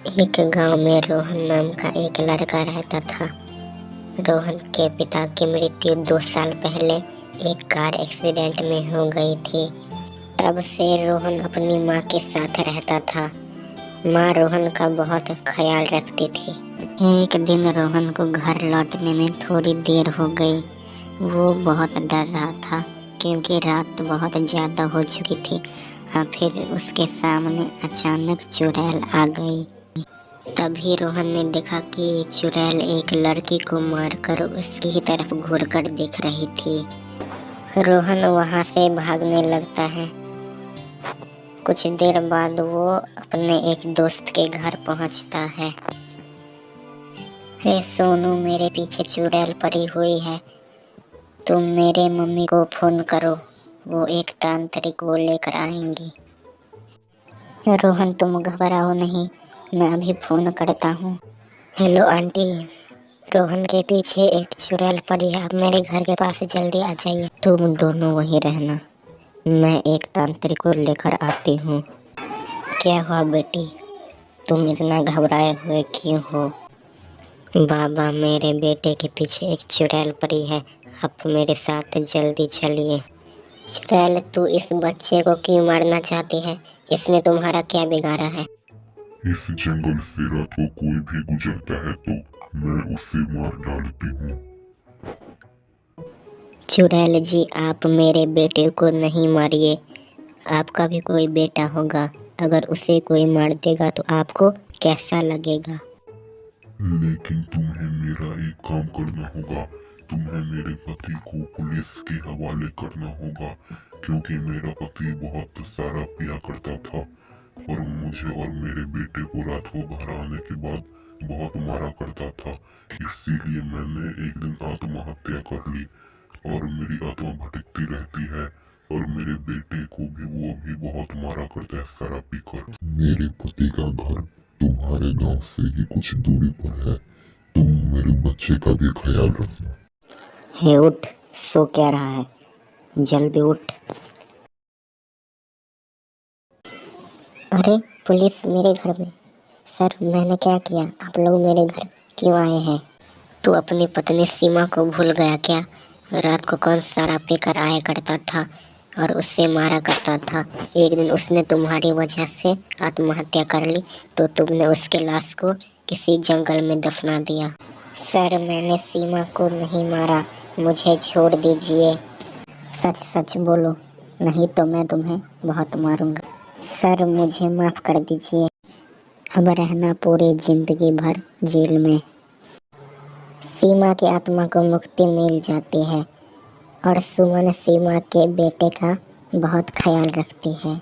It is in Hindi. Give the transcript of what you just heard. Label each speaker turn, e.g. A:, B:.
A: एक गांव में रोहन नाम का एक लड़का रहता था। रोहन के पिता की मृत्यु 2 साल पहले एक कार एक्सीडेंट में हो गई थी। तब से रोहन अपनी माँ के साथ रहता था। माँ रोहन का बहुत ख्याल रखती थी। एक दिन रोहन को घर लौटने में थोड़ी देर हो गई। वो बहुत डर रहा था क्योंकि रात बहुत ज़्यादा हो चुकी थी और फिर उसके सामने अचानक चुड़ैल आ गई। तभी रोहन ने देखा कि चुड़ैल एक लड़की को मारकर उसकी ही तरफ घूरकर देख रही थी। रोहन वहां से भागने लगता है। कुछ देर बाद वो अपने एक दोस्त के घर पहुंचता है। हे सोनू, मेरे पीछे चुड़ैल पड़ी हुई है। तुम मेरे मम्मी को फोन करो, वो एक तांत्रिक को लेकर आएंगी। रोहन, तुम घबराओ नहीं, मैं अभी फोन करता हूँ। हेलो आंटी, रोहन के पीछे एक चुड़ैल पड़ी है, आप मेरे घर के पास जल्दी आ जाइए। तुम दोनों वहीं रहना, मैं एक तांत्रिक को लेकर आती हूँ। क्या हुआ बेटी, तुम इतना घबराए हुए क्यों हो? बाबा, मेरे बेटे के पीछे एक चुड़ैल पड़ी है, आप मेरे साथ जल्दी चलिए। चुड़ैल, तू इस बच्चे को क्यों मारना चाहती है? इसने तुम्हारा क्या बिगाड़ा है?
B: इस जंगल से रात को कोई भी गुजरता है तो मैं उसे मार डालती हूँ।
A: चुड़ैल जी, आप मेरे बेटे को नहीं मारिए। आपका भी कोई बेटा होगा, अगर उसे कोई मार देगा तो आपको कैसा लगेगा?
B: लेकिन तुम्हें मेरा एक काम करना होगा। तुम्हें मेरे पति को पुलिस के हवाले करना होगा, क्योंकि मेरा पति बहुत सारा पिया करता था और मुझे और मेरे बेटे को रात को घर आने के बाद बहुत मारा करता था। इसीलिए मैंने एक दिन आत्महत्या कर ली और मेरी आत्मा भटकती रहती है और मेरे बेटे को भी वो भी बहुत मारा करता है शराब पीकर। मेरे पति का घर तुम्हारे गांव से ही कुछ दूरी पर है। तुम मेरे बच्चे का भी ख्याल रखना।
A: हे उठ, सो क्या रहा है, जल्दी उठ। अरे पुलिस मेरे घर में। सर, मैंने क्या किया? आप लोग मेरे घर क्यों आए हैं? तू अपनी पत्नी सीमा को भूल गया क्या? रात को कौन शराब पीकर आया करता था और उससे मारा करता था। एक दिन उसने तुम्हारी वजह से आत्महत्या कर ली तो तुमने उसके लाश को किसी जंगल में दफना दिया। सर, मैंने सीमा को नहीं मारा, मुझे छोड़ दीजिए। सच सच बोलो, नहीं तो मैं तुम्हें बहुत मारूंगा। सर, मुझे माफ़ कर दीजिए, अब रहना पूरी जिंदगी भर जेल में। सीमा की आत्मा को मुक्ति मिल जाती है और सुमन सीमा के बेटे का बहुत ख्याल रखती है।